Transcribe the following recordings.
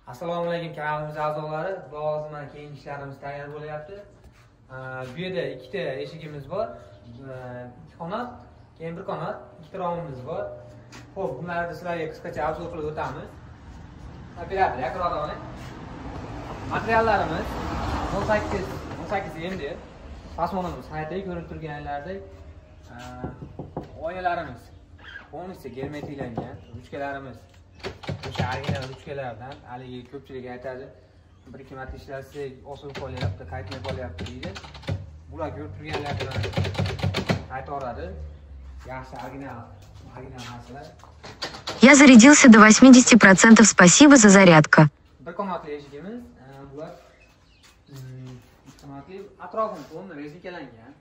Assalomu alaykum kanalimiz a'zolari. Hozir mana keyingi ishlarimiz tayyor bo'lyapti. Bu yerda ikkita eshigimiz bor. Ikki qanot, keyin bir qanot, ikkita romimiz bor. Xo'p, bularni sizlarga qisqacha obzor qilib o'tamiz. Operator, yaqinroq oling. Materiallarimiz 18 endi. Tasmonimiz saytida ko'rib turganlaridek oynalarimiz polностью germetiklangan, ruchkalarimiz o'sha original ruchkalardan, haligi ko'pchilik aytadi, bir ikki marta ishlasak osilib qolyapti, qaytmay qolyapti deydi. Bular ko'rib turganlardan qaytoradi. Yaxshi original narsalar. Я зарядился до 80%. Спасибо за зарядку. Bir qanotli eshigimiz, bular qanotli, atrofini to'liq rezinkalangan.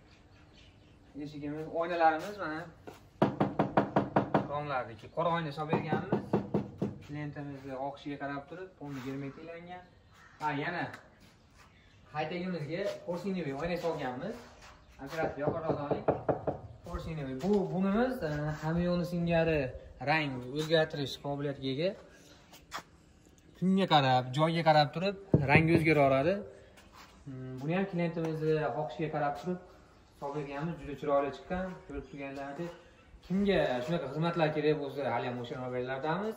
Eshigimiz, oynalarimiz mana romlardagi qora oyna solib berganmiz. Lentamizni oqishiga qarab turib, to'liq germetiklangan. Yana haytagimizga porsineviy oyna solganmiz. Operator yoqaroq oling. Porsineviy. Bunimiz hamyoni singari rang o'zgartirish qobiliyatiga ega. Kunga qarab, joyga qarab turib rangi o'zgaraveradi. Buni ham klientimizni oqishiga qarab turib solib berganmiz. Juda chiroyli chiqqan. Ko'rib turganlaringizdek. Kimga shunaqa xizmatlar kerak bo'lsa, hali ham o'sha mobillardamiz.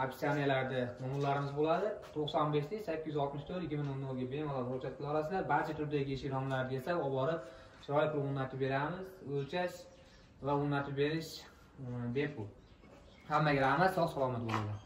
Opsiyalarda nomerlarimiz bo'ladi. 95 864 2000 ga bemalol murojaat qila olasizlar. Barcha turdagi eshik romlarga esa olib borib chiroyli qilib o'rnatib beramiz. O'lchash va o'rnatib berish bepul. Hammaga rahmat, sog' salomat bo'linglar.